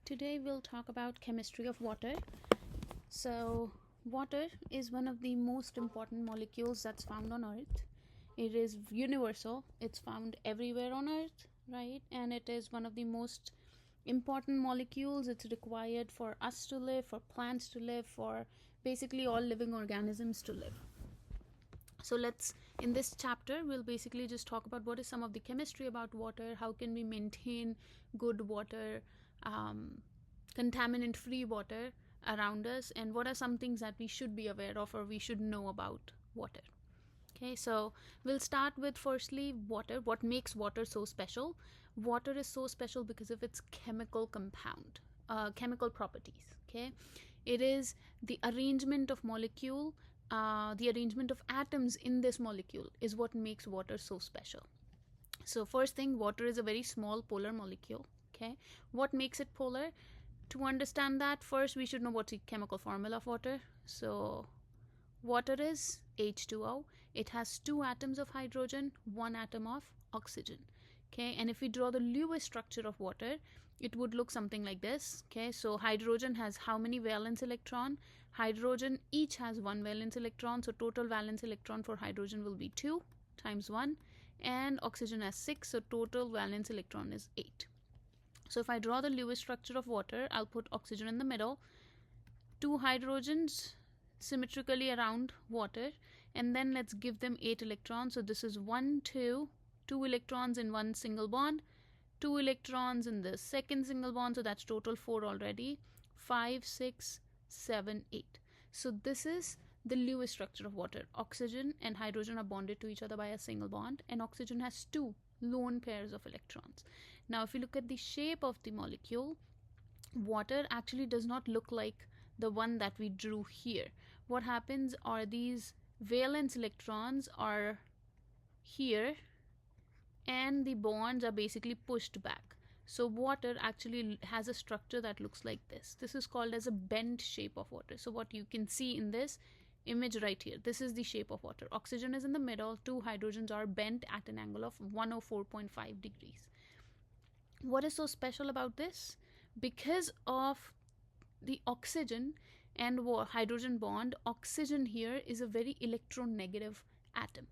Today we'll talk about chemistry of water. So, water is one of the most important molecules that's found on Earth. It is universal, it's found everywhere on Earth, right? And it is one of the most important molecules. It's required for us to live, for plants to live, for basically all living organisms to live. So in this chapter, we'll basically just talk about what is some of the chemistry about water, how can we maintain good water, contaminant free water around us, and what are some things that we should be aware of or we should know about water. Okay, so we'll start with firstly water. What makes water so special? Water is so special because of its chemical properties. Okay, it is the arrangement of molecule, the arrangement of atoms in this molecule is what makes water so special. So first thing, water is a very small polar molecule. Okay, what makes it polar? To understand that, first we should know what's the chemical formula of water. So water is H2O. It has 2 atoms of hydrogen, 1 atom of oxygen. Okay, and if we draw the Lewis structure of water, it would look something like this. Okay, so hydrogen has how many valence electron? Hydrogen each has 1 valence electron, so total valence electron for hydrogen will be 2 times 1, and oxygen has 6, so total valence electron is 8. So if I draw the Lewis structure of water, I'll put oxygen in the middle, 2 hydrogens symmetrically around water, and then let's give them 8 electrons. So this is 1, 2 electrons in one single bond, 2 electrons in the second single bond, so that's total 4 already, 5, 6, 7, 8. So this is the Lewis structure of water. Oxygen and hydrogen are bonded to each other by a single bond, and oxygen has 2 lone pairs of electrons. Now if you look at the shape of the molecule, water actually does not look like the one that we drew here. What happens are these valence electrons are here and the bonds are basically pushed back. So water actually has a structure that looks like this. This is called as a bent shape of water. So what you can see in this image right here, this is the shape of water. Oxygen is in the middle, 2 hydrogens are bent at an angle of 104.5 degrees. What is so special about this? Because of the oxygen and hydrogen bond, oxygen here is a very electronegative atom.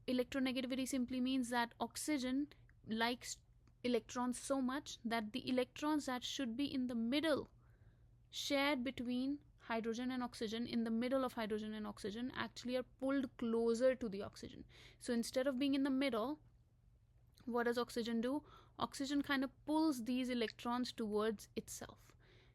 Electronegativity simply means that oxygen likes electrons so much that the electrons that should be in the middle, shared between hydrogen and oxygen, in the middle of hydrogen and oxygen, actually are pulled closer to the oxygen. So instead of being in the middle, what does oxygen do? Oxygen kind of pulls these electrons towards itself.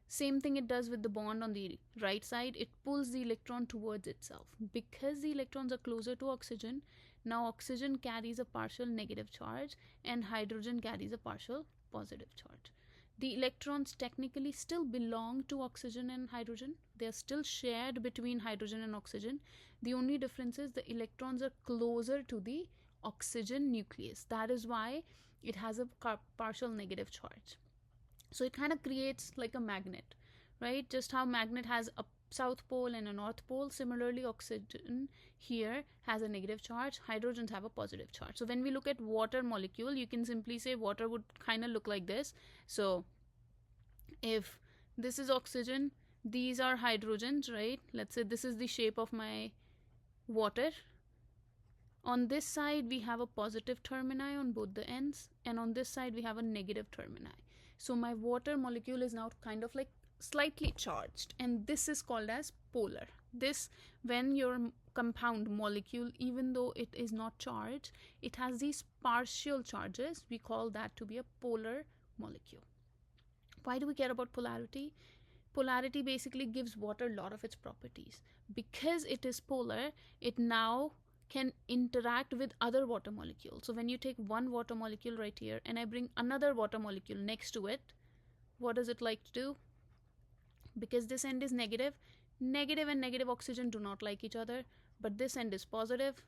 Same thing it does with the bond on the right side. It pulls the electron towards itself. Because the electrons are closer to oxygen, now oxygen carries a partial negative charge and hydrogen carries a partial positive charge. The electrons technically still belong to oxygen and hydrogen. They are still shared between hydrogen and oxygen. The only difference is the electrons are closer to the oxygen nucleus. That is why it has a partial negative charge. So it kind of creates like a magnet, right? Just how magnet has a south pole and a north pole, similarly oxygen here has a negative charge, hydrogens have a positive charge. So when we look at water molecule, you can simply say water would kind of look like this. So if this is oxygen, these are hydrogens, right? Let's say this is the shape of my water. On this side we have a positive termini on both the ends, and on this side we have a negative termini. So my water molecule is now kind of like slightly charged, and this is called as polar. This, when your compound molecule, even though it is not charged, it has these partial charges, we call that to be a polar molecule. Why do we care about polarity? Polarity basically gives water a lot of its properties. Because it is polar, it now can interact with other water molecules. So when you take one water molecule right here and I bring another water molecule next to it, what does it like to do? Because this end is negative, negative and negative oxygen do not like each other, but this end is positive.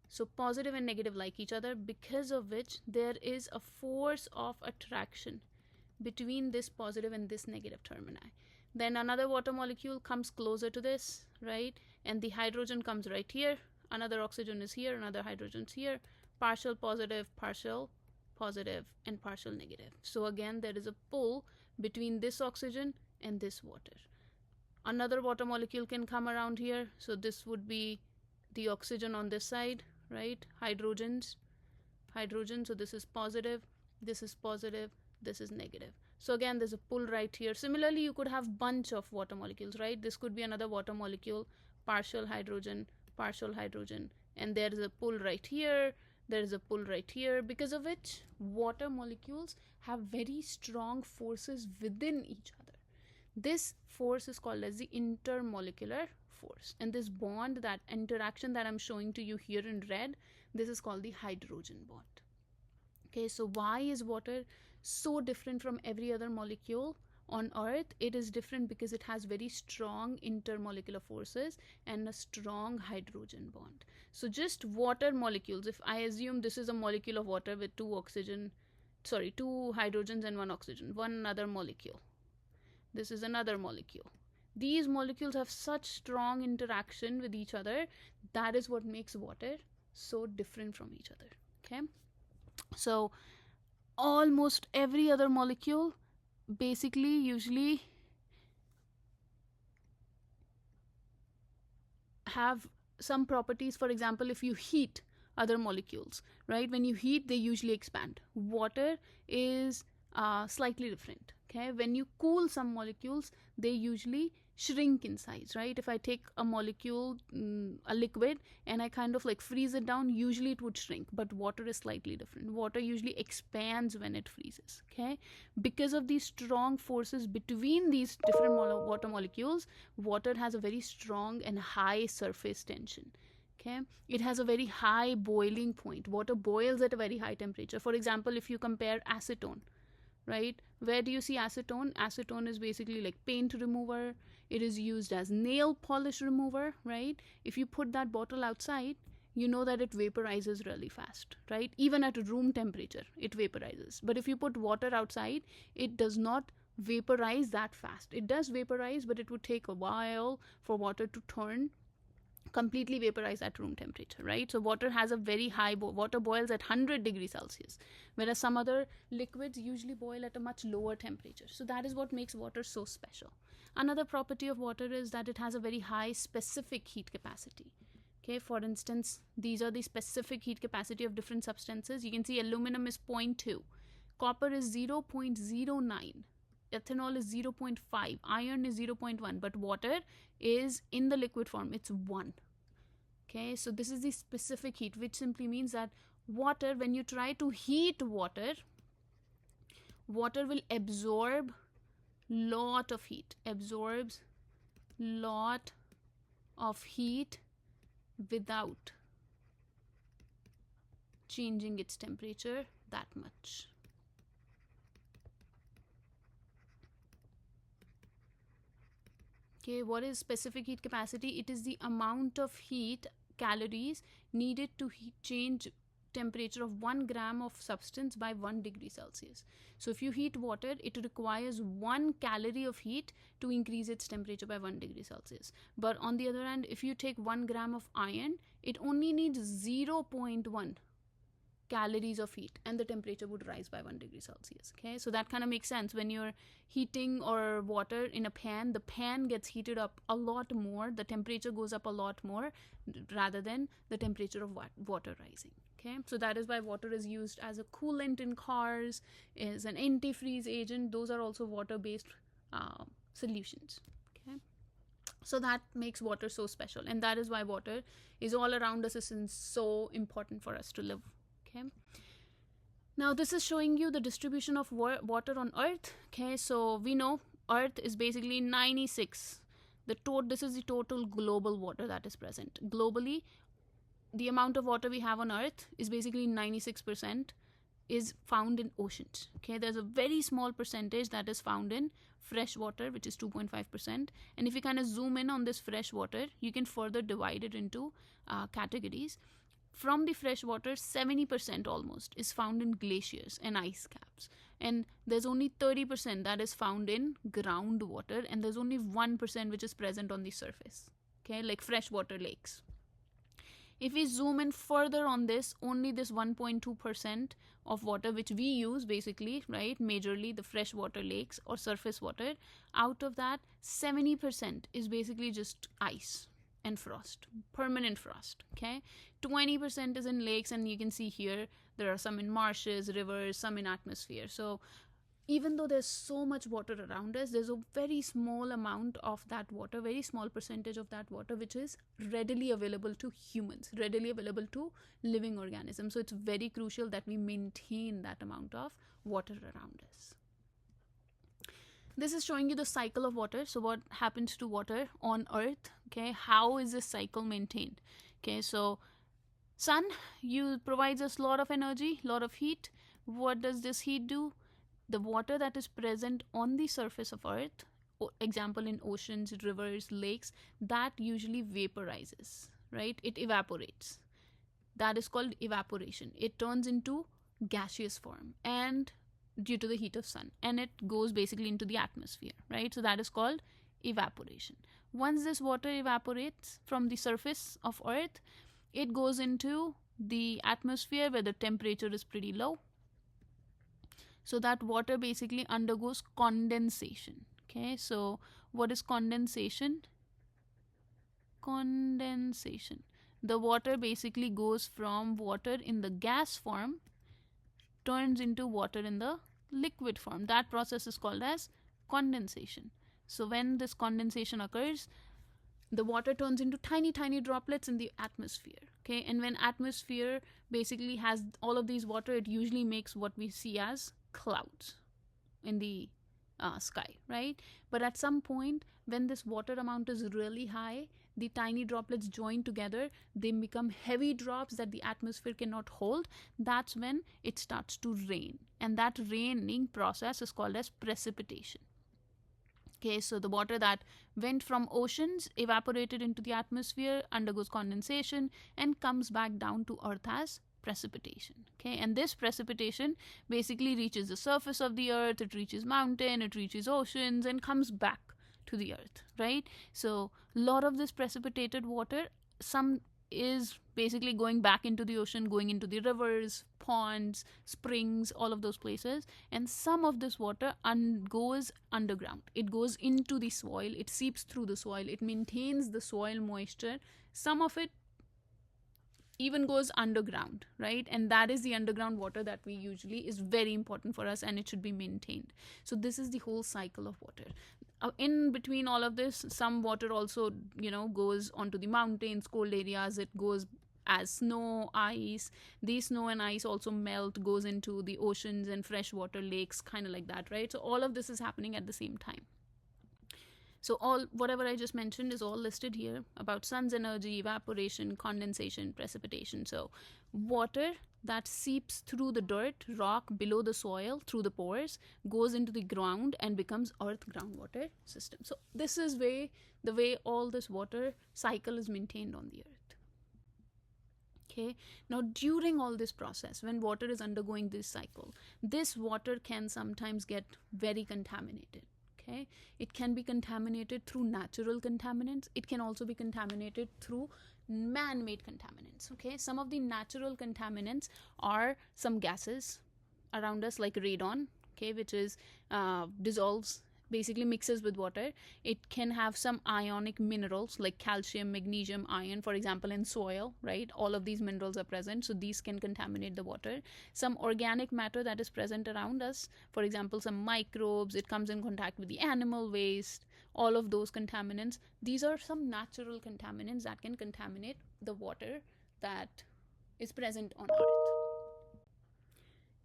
So positive and negative like each other, because of which there is a force of attraction between this positive and this negative termini. Then another water molecule comes closer to this, right? And the hydrogen comes right here. Another oxygen is here, another hydrogen is here. Partial positive, partial positive, and partial negative. So again, there is a pull between this oxygen and this water. Another water molecule can come around here. So this would be the oxygen on this side, right? Hydrogen. So this is positive, this is positive, this is negative. So again, there's a pull right here. Similarly, you could have bunch of water molecules, right? This could be another water molecule, partial hydrogen, and there is a pull right here, there is a pull right here, because of which water molecules have very strong forces within each other. This force is called as the intermolecular force, and this bond, that interaction that I'm showing to you here in red, this is called the hydrogen bond. Okay, so why is water so different from every other molecule on Earth? It is different because it has very strong intermolecular forces and a strong hydrogen bond. So just water molecules, if I assume this is a molecule of water with two hydrogens and one oxygen, one other molecule. This is another molecule. These molecules have such strong interaction with each other. That is what makes water so different from each other. Okay, so almost every other molecule basically usually have some properties. For example, if you heat other molecules, right, when you heat, they usually expand. Water is slightly different. Okay, when you cool some molecules, they usually shrink in size, right? If I take a molecule, a liquid, and I kind of like freeze it down, usually it would shrink, but water is slightly different. Water usually expands when it freezes. Okay, because of these strong forces between these different water molecules, water has a very strong and high surface tension. Okay, it has a very high boiling point. Water boils at a very high temperature. For example, if you compare acetone, right, where do you see acetone? Acetone is basically like paint remover. It is used as nail polish remover, right? If you put that bottle outside, you know that it vaporizes really fast, right? Even at room temperature, it vaporizes. But if you put water outside, it does not vaporize that fast. It does vaporize, but it would take a while for water to turn completely vaporize at room temperature, right? So water has a very high, water boils at 100 degrees Celsius, whereas some other liquids usually boil at a much lower temperature. So that is what makes water so special. Another property of water is that it has a very high specific heat capacity. Okay, for instance, these are the specific heat capacity of different substances. You can see aluminum is 0.2, copper is 0.09, ethanol is 0.5, iron is 0.1, but water is in the liquid form, it's 1. Okay, so this is the specific heat, which simply means that water, when you try to heat water, water will absorb lot of heat, absorbs lot of heat without changing its temperature that much. Okay, what is specific heat capacity? It is the amount of heat, calories, needed to change temperature of 1 gram of substance by 1 degree Celsius. So if you heat water, it requires 1 calorie of heat to increase its temperature by 1 degree Celsius. But on the other hand, if you take 1 gram of iron, it only needs 0.1 calories of heat and the temperature would rise by 1 degree Celsius. Okay, so that kind of makes sense. When you're heating or water in a pan, the pan gets heated up a lot more, the temperature goes up a lot more rather than the temperature of water rising. Okay, so that is why water is used as a coolant in cars, is an antifreeze agent. Those are also water-based solutions. Okay, so that makes water so special, and that is why water is all around us and so important for us to live. Okay, now this is showing you the distribution of water on Earth. Okay, so we know Earth is basically 96. This is the total global water that is present globally. The amount of water we have on Earth is basically 96% is found in oceans. Okay, there's a very small percentage that is found in fresh water, which is 2.5%. And if you kind of zoom in on this fresh water, you can further divide it into categories. From the fresh water, 70% almost is found in glaciers and ice caps. And there's only 30% that is found in groundwater, and there's only 1% which is present on the surface. Okay, like freshwater lakes. If we zoom in further on this, only this 1.2% of water which we use basically, right, majorly the freshwater lakes or surface water, out of that 70% is basically just ice and frost, permanent frost. Okay, 20% is in lakes, and you can see here there are some in marshes, rivers, some in atmosphere. So even though there's so much water around us, there's a very small amount of that water, very small percentage of that water, which is readily available to humans, readily available to living organisms. So it's very crucial that we maintain that amount of water around us. This is showing you the cycle of water. So what happens to water on Earth? Okay, how is this cycle maintained? Okay, so sun provides us a lot of energy, lot of heat. What does this heat do? The water that is present on the surface of Earth, example in oceans, rivers, lakes, that usually vaporizes, right? It evaporates. That is called evaporation. It turns into gaseous form, and due to the heat of sun, and it goes basically into the atmosphere, right? So that is called evaporation. Once this water evaporates from the surface of Earth, it goes into the atmosphere where the temperature is pretty low. So that water basically undergoes condensation. Okay, so what is condensation? Condensation. The water basically goes from water in the gas form, turns into water in the liquid form. That process is called as condensation. So when this condensation occurs, the water turns into tiny droplets in the atmosphere. Okay, and when atmosphere basically has all of these water, it usually makes what we see as clouds in the sky, right? But at some point, when this water amount is really high, the tiny droplets join together, they become heavy drops that the atmosphere cannot hold. That's when it starts to rain, and that raining process is called as precipitation. Okay, so the water that went from oceans, evaporated into the atmosphere, undergoes condensation, and comes back down to Earth as precipitation. Okay, and this precipitation basically reaches the surface of the Earth, it reaches mountain, it reaches oceans, and comes back to the Earth, right? So a lot of this precipitated water, some is basically going back into the ocean, going into the rivers, ponds, springs, all of those places, and some of this water goes underground. It goes into the soil, it seeps through the soil, it maintains the soil moisture. Some of it even goes underground, right? And that is the underground water that we usually is very important for us, and it should be maintained. So this is the whole cycle of water. In between all of this, some water also, goes onto the mountains, cold areas. It goes as snow, ice. These snow and ice also melt, goes into the oceans and freshwater lakes, kind of like that, right? So all of this is happening at the same time. So whatever I just mentioned is all listed here about sun's energy, evaporation, condensation, precipitation. So water that seeps through the dirt, rock below the soil, through the pores, goes into the ground and becomes Earth groundwater system. So this is the way all this water cycle is maintained on the Earth. Okay, now during all this process, when water is undergoing this cycle, this water can sometimes get very contaminated. Okay, it can be contaminated through natural contaminants. It can also be contaminated through man-made contaminants. Okay, some of the natural contaminants are some gases around us, like radon, okay, which is dissolves, basically mixes with water. It can have some ionic minerals like calcium, magnesium, iron, for example, in soil, right? All of these minerals are present, so these can contaminate the water. Some organic matter that is present around us, for example, some microbes, it comes in contact with the animal waste, all of those contaminants. These are some natural contaminants that can contaminate the water that is present on Earth.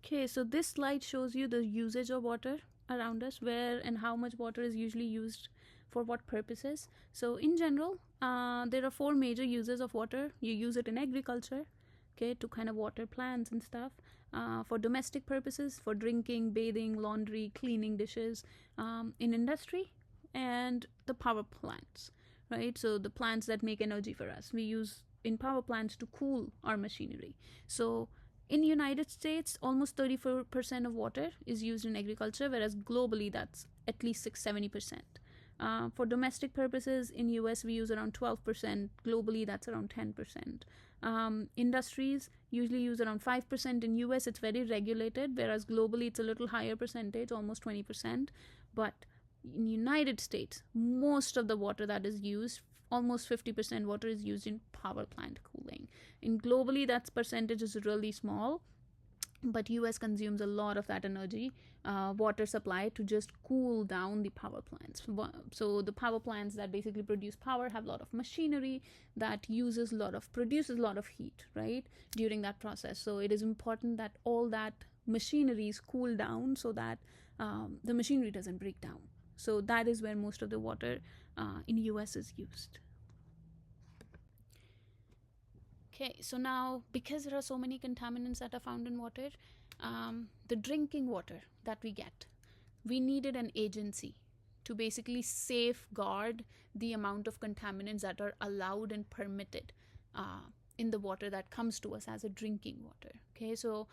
Okay, so this slide shows you the usage of water around us, where and how much water is usually used for what purposes. So in general, there are 4 major uses of water. You use it in agriculture, okay, to kind of water plants and stuff, for domestic purposes, for drinking, bathing, laundry, cleaning dishes, in industry, and the power plants, right? So the plants that make energy for us, we use in power plants to cool our machinery. So in the United States, almost 34% of water is used in agriculture, whereas globally that's at least 70%, For domestic purposes, in US we use around 12%. Globally, that's around 10%. Industries usually use around 5%. In US, it's very regulated, whereas globally it's a little higher percentage, almost 20%. But in United States, most of the water that is used, almost 50% water is used in power plant cooling. In globally, that percentage is really small, but US consumes a lot of that energy, water supply, to just cool down the power plants. So the power plants that basically produce power have a lot of machinery that produces a lot of heat, right, during that process. So it is important that all that machinery is cooled down so that the machinery doesn't break down. So that is where most of the water in US is used. Okay, so now, because there are so many contaminants that are found in water, the drinking water that we get, we needed an agency to basically safeguard the amount of contaminants that are allowed and permitted in the water that comes to us as a drinking water. Okay, so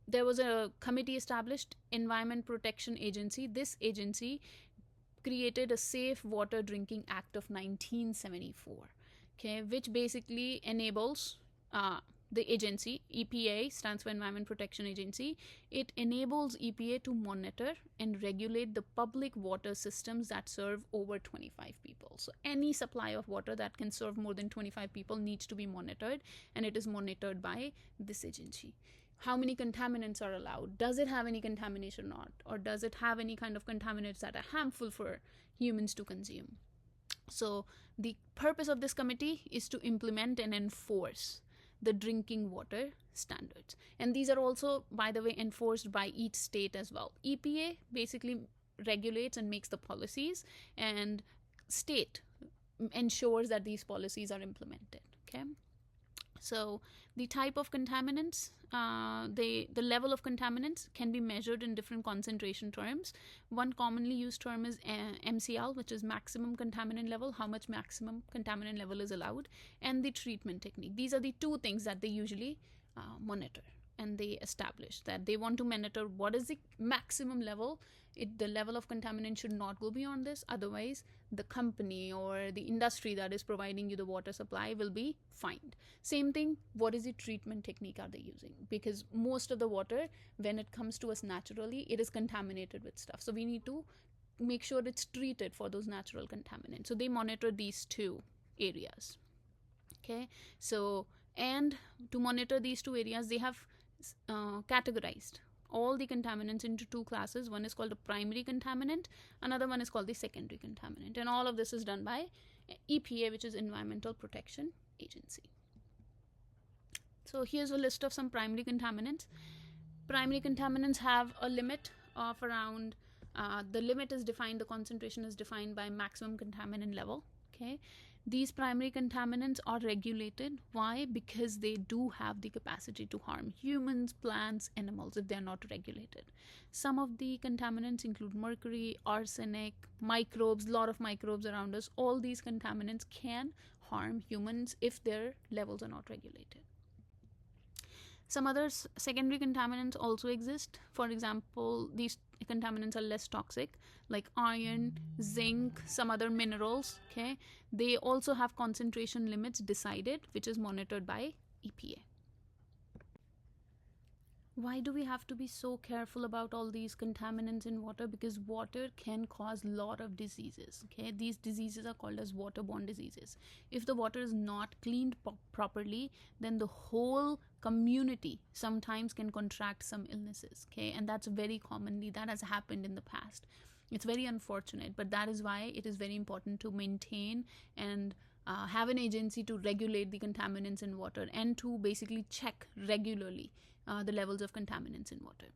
there was a committee established, Environment Protection Agency. This agency created a Safe Water Drinking Act of 1974. Okay, which basically enables the agency, EPA stands for Environment Protection Agency. It enables EPA to monitor and regulate the public water systems that serve over 25 people. So any supply of water that can serve more than 25 people needs to be monitored, and it is monitored by this agency. How many contaminants are allowed? Does it have any contamination or not? Or does it have any kind of contaminants that are harmful for humans to consume? So the purpose of this committee is to implement and enforce the drinking water standards. And these are also, by the way, enforced by each state as well. EPA basically regulates and makes the policies, and state ensures that these policies are implemented. Okay. So the type of contaminants, the level of contaminants can be measured in different concentration terms. One commonly used term is MCL, which is maximum contaminant level, how much maximum contaminant level is allowed, and the treatment technique. These are the two things that they usually monitor, and they establish that they want to monitor what is the maximum level. The level of contaminant should not go beyond this, otherwise the company or the industry that is providing you the water supply will be fined. Same thing, what is the treatment technique are they using? Because most of the water, when it comes to us naturally, it is contaminated with stuff. So we need to make sure it's treated for those natural contaminants. So they monitor these two areas. Okay, so, and to monitor these two areas, they have categorized all the contaminants into two classes. One is called a primary contaminant, another one is called the secondary contaminant, and all of this is done by EPA, which is Environmental Protection Agency. So here's a list of some primary contaminants. Primary contaminants have a limit of around, the limit is defined, the concentration is defined by maximum contaminant level. Okay, these primary contaminants are regulated. Why? Because they do have the capacity to harm humans, plants, animals if they are not regulated. Some of the contaminants include mercury, arsenic, microbes, a lot of microbes around us. All these contaminants can harm humans if their levels are not regulated. Some other secondary contaminants also exist. For example, these contaminants are less toxic, like iron, zinc, some other minerals. Okay, they also have concentration limits decided, which is monitored by EPA. Why do we have to be so careful about all these contaminants in water? Because water can cause a lot of diseases. Okay, these diseases are called as waterborne diseases. If the water is not cleaned properly, then the whole community sometimes can contract some illnesses. Okay, and that's very commonly, that has happened in the past. It's very unfortunate, but that is why it is very important to maintain and have an agency to regulate the contaminants in water, and to basically check regularly the levels of contaminants in water.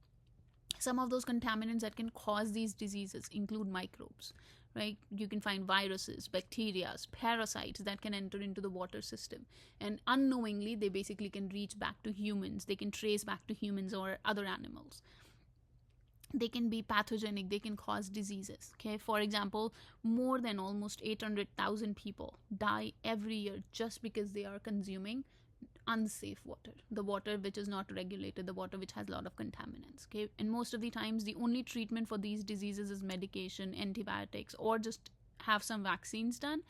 Some of those contaminants that can cause these diseases include microbes, right? You can find viruses, bacteria, parasites that can enter into the water system, and unknowingly they basically can reach back to humans. They can trace back to humans or other animals. They can be pathogenic, they can cause diseases. Okay, for example, more than almost 800,000 people die every year just because they are consuming unsafe water, the water which is not regulated, the water which has a lot of contaminants. Okay, and most of the times the only treatment for these diseases is medication, antibiotics, or just have some vaccines done.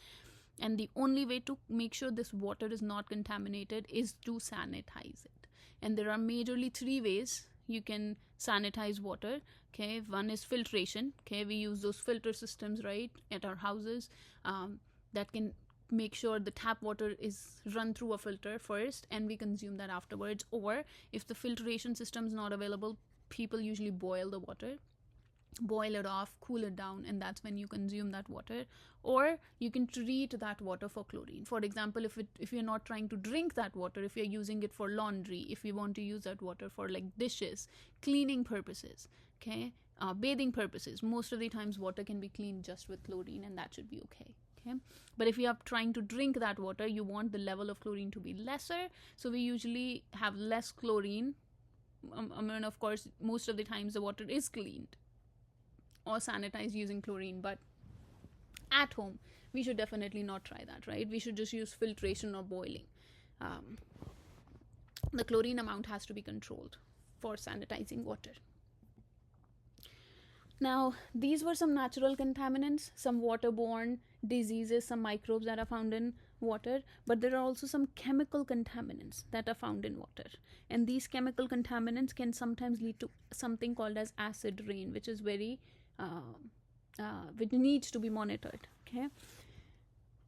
And the only way to make sure this water is not contaminated is to sanitize it. And there are majorly three ways you can sanitize water. Okay, one is filtration. Okay, we use those filter systems, right, at our houses, that can make sure the tap water is run through a filter first and we consume that afterwards. Or if the filtration system is not available, people usually boil the water, boil it off, cool it down, and that's when you consume that water. Or you can treat that water for chlorine. For example, if you're not trying to drink that water, if you're using it for laundry, if you want to use that water for like dishes, cleaning purposes, okay, bathing purposes, most of the times water can be cleaned just with chlorine, and that should be okay. Okay, but if you are trying to drink that water, you want the level of chlorine to be lesser, so we usually have less chlorine. I mean, of course, most of the times the water is cleaned or sanitized using chlorine, but at home we should definitely not try that, right? We should just use filtration or boiling. The chlorine amount has to be controlled for sanitizing water. Now, these were some natural contaminants, some waterborne diseases, some microbes that are found in water, but there are also some chemical contaminants that are found in water. And these chemical contaminants can sometimes lead to something called as acid rain, which is very which needs to be monitored. Okay,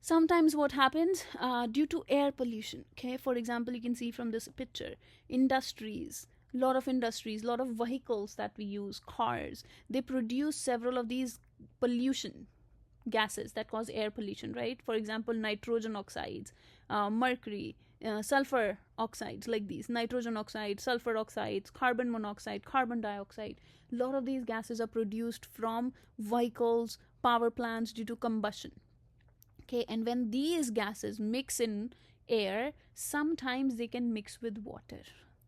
sometimes what happens due to air pollution, okay, for example, you can see from this picture, industries, lot of vehicles that we use, cars, they produce several of these pollution gases that cause air pollution, right? For example, nitrogen oxides, mercury, sulfur oxides, like these nitrogen oxides, sulfur oxides, carbon monoxide, carbon dioxide. A lot of these gases are produced from vehicles, power plants, due to combustion. Okay, and when these gases mix in air, sometimes they can mix with water.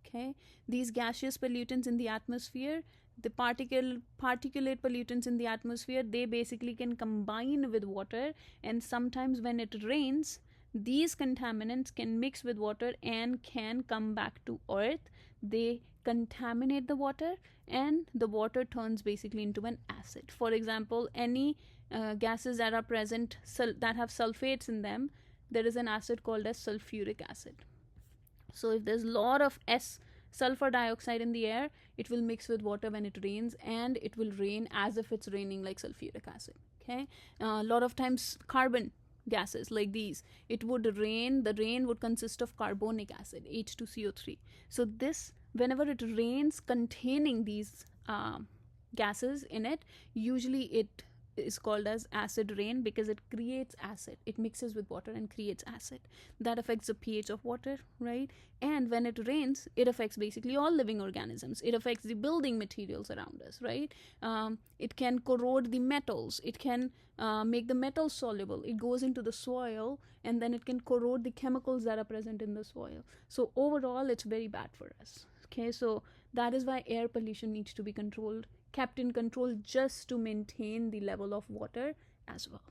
Okay, these gaseous pollutants in the atmosphere, the particulate pollutants in the atmosphere, they basically can combine with water, and sometimes when it rains, these contaminants can mix with water and can come back to earth. They contaminate the water, and the water turns basically into an acid. For example, any gases that are present that have sulfates in them, there is an acid called as sulfuric acid. So if there's a lot of sulfur dioxide in the air, it will mix with water when it rains, and it will rain as if it's raining like sulfuric acid. Okay, a lot of times carbon gases like these, it would rain, the rain would consist of carbonic acid, H2CO3. So this, whenever it rains containing these gases in it, usually it is called as acid rain, because it creates acid, it mixes with water and creates acid. That affects the pH of water, right? And when it rains, it affects basically all living organisms. It affects the building materials around us, right? It can corrode the metals, it can make the metals soluble, it goes into the soil, and then it can corrode the chemicals that are present in the soil. So overall, it's very bad for us. Okay, so that is why air pollution needs to be controlled, kept in control, just to maintain the level of water as well.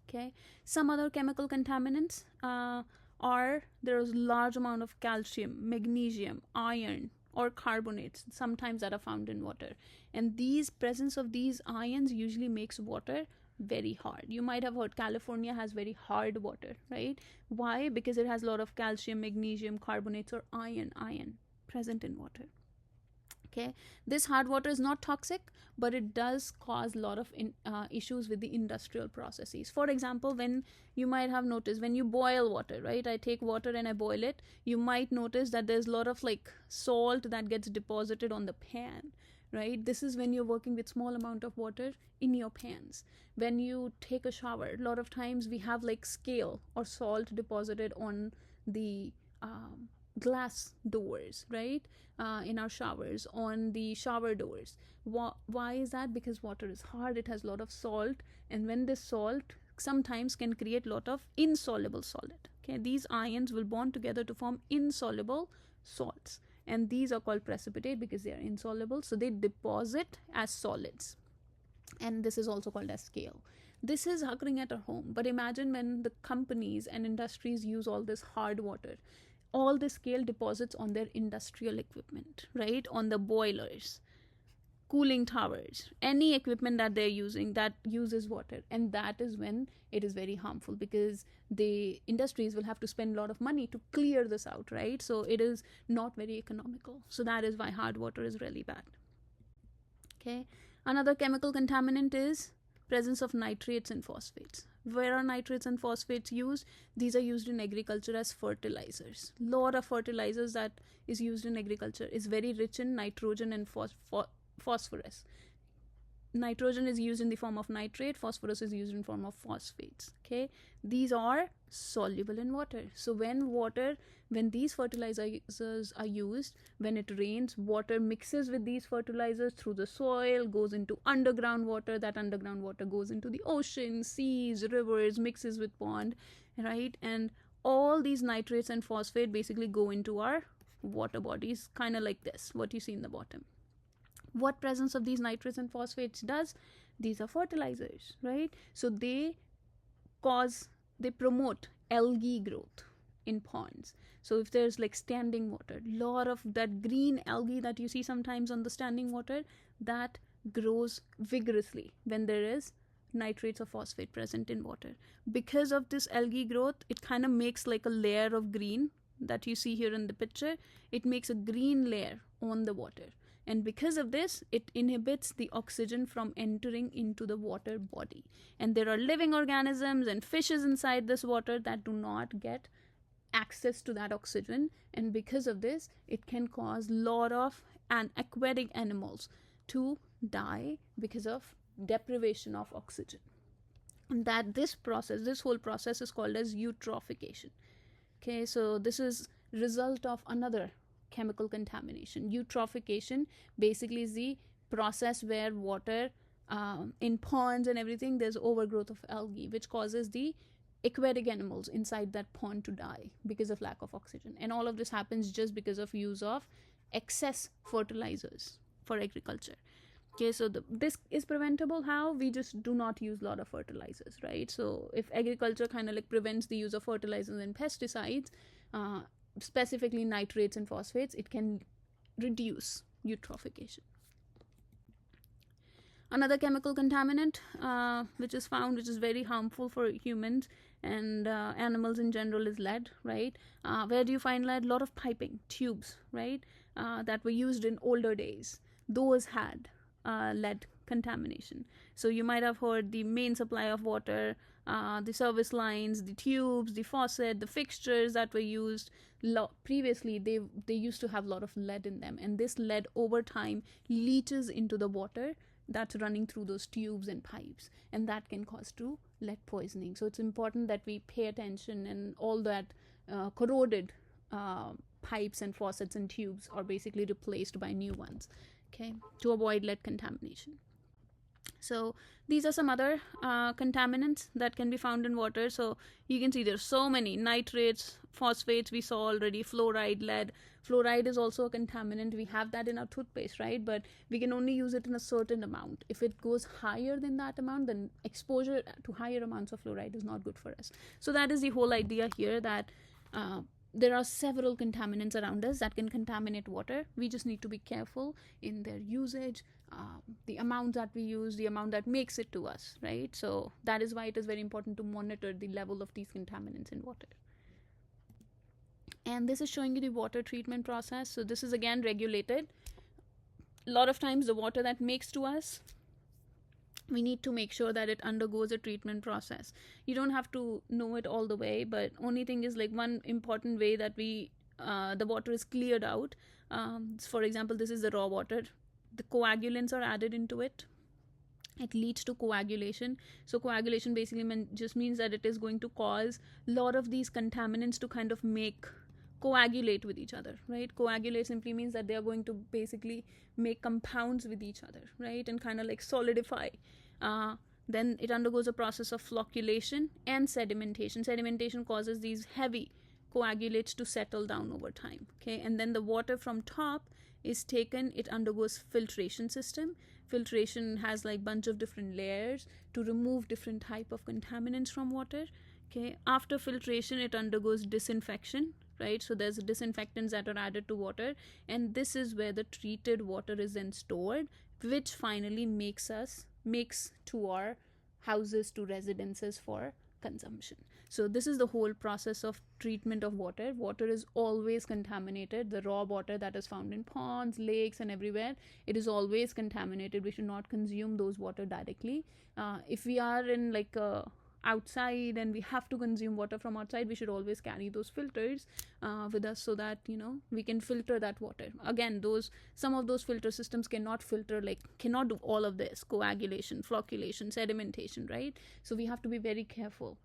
Okay, some other chemical contaminants are, there's large amount of calcium, magnesium, iron, or carbonates sometimes that are found in water, and these presence of these ions usually makes water very hard. You might have heard California has very hard water, right? Why? Because it has a lot of calcium, magnesium, carbonates, or iron present in water. Okay, this hard water is not toxic, but it does cause a lot of issues with the industrial processes. For example, when you might have noticed, when you boil water, right, I take water and I boil it, you might notice that there's a lot of like salt that gets deposited on the pan, right? This is when you're working with small amount of water in your pans. When you take a shower, a lot of times we have like scale or salt deposited on the glass doors, right? In our showers, on the shower doors. Why is that? Because water is hard, it has a lot of salt, and when this salt sometimes can create a lot of insoluble solid. Okay, these ions will bond together to form insoluble salts, and these are called precipitate because they are insoluble, so they deposit as solids, and this is also called as scale. This is occurring at our home, but imagine when the companies and industries use all this hard water, all the scale deposits on their industrial equipment, right? On the boilers, cooling towers, any equipment that they're using that uses water. And that is when it is very harmful, because the industries will have to spend a lot of money to clear this out, right? So it is not very economical. So that is why hard water is really bad. Okay. Another chemical contaminant is presence of nitrates and phosphates. Where are nitrates and phosphates used? These are used in agriculture as fertilizers. Lot of fertilizers that is used in agriculture is very rich in nitrogen and phosphorus. Nitrogen is used in the form of nitrate, phosphorus is used in form of phosphates. Okay, these are soluble in water. So when these fertilizers are used, when it rains, water mixes with these fertilizers through the soil, goes into underground water. That underground water goes into the ocean, seas, rivers, mixes with pond, right? And all these nitrates and phosphate basically go into our water bodies, kind of like this, what you see in the bottom. What presence of these nitrates and phosphates does? These are fertilizers, right? So they promote algae growth in ponds. So if there's like standing water, lot of that green algae that you see sometimes on the standing water, that grows vigorously when there is nitrates or phosphate present in water. Because of this algae growth, it kind of makes like a layer of green that you see here in the picture. It makes a green layer on the water. And because of this, it inhibits the oxygen from entering into the water body. And there are living organisms and fishes inside this water that do not get access to that oxygen. And because of this, it can cause a lot of aquatic animals to die because of deprivation of oxygen. And that this whole process is called as eutrophication. Okay, so this is result of another chemical contamination. Eutrophication basically is the process where water in ponds and everything, there's overgrowth of algae, which causes the aquatic animals inside that pond to die because of lack of oxygen. And all of this happens just because of use of excess fertilizers for agriculture. Okay, so this is preventable. How? We just do not use a lot of fertilizers, right? So if agriculture kind of like prevents the use of fertilizers and pesticides, specifically nitrates and phosphates, it can reduce eutrophication. Another chemical contaminant which is found, which is very harmful for humans and animals in general, is lead, right? Where do you find lead? A lot of piping, tubes, right? That were used in older days. Those had lead contamination. So you might have heard the main supply of water, the service lines, the tubes, the faucet, the fixtures that were used previously, they used to have a lot of lead in them, and this lead over time leaches into the water that's running through those tubes and pipes, and that can cause to lead poisoning. So it's important that we pay attention, and all that corroded pipes and faucets and tubes are basically replaced by new ones, okay, to avoid lead contamination. So these are some other contaminants that can be found in water. So you can see there's so many: nitrates, phosphates, we saw already, fluoride, lead. Fluoride is also a contaminant. We have that in our toothpaste, right? But we can only use it in a certain amount. If it goes higher than that amount, then exposure to higher amounts of fluoride is not good for us. So that is the whole idea here, that there are several contaminants around us that can contaminate water. We just need to be careful in their usage, the amount that we use, the amount that makes it to us, right? So that is why it is very important to monitor the level of these contaminants in water. And this is showing you the water treatment process. So this is again regulated. A lot of times the water that makes to us, we need to make sure that it undergoes a treatment process. You don't have to know it all the way, but only thing is, like, one important way that the water is cleared out. For example, this is the raw water. The coagulants are added into it. It leads to coagulation. So coagulation basically just means that it is going to cause a lot of these contaminants to kind of coagulate with each other, right? Coagulate simply means that they are going to basically make compounds with each other, right? And kind of like solidify. Then it undergoes a process of flocculation and sedimentation. Sedimentation causes these heavy coagulates to settle down over time, okay? And then the water from top is taken, it undergoes filtration system. Filtration has like bunch of different layers to remove different type of contaminants from water. Okay, after filtration it undergoes disinfection, right? So there's disinfectants that are added to water, and this is where the treated water is then stored, which finally makes to our houses, to residences for consumption. So this is the whole process of treatment of water. Water is always contaminated. The raw water that is found in ponds, lakes, and everywhere, it is always contaminated. We should not consume those water directly. If we are in like outside and we have to consume water from outside, we should always carry those filters with us, so that we can filter that water. Again, some of those filter systems cannot filter, like cannot do all of this coagulation, flocculation, sedimentation, right? So we have to be very careful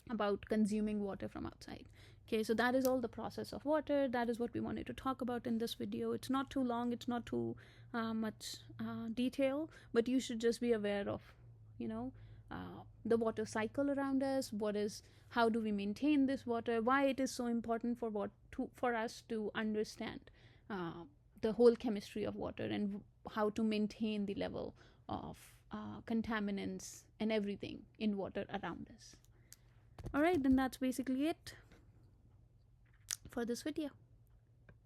about consuming water from outside. Okay, so that is all the process of water. That is what we wanted to talk about in this video. It's not too long, it's not too much detail, but you should just be aware of the water cycle around us. How do we maintain this water, why it is so important for us to understand the whole chemistry of water, and how to maintain the level of contaminants and everything in water around us. All right, then that's basically it for this video.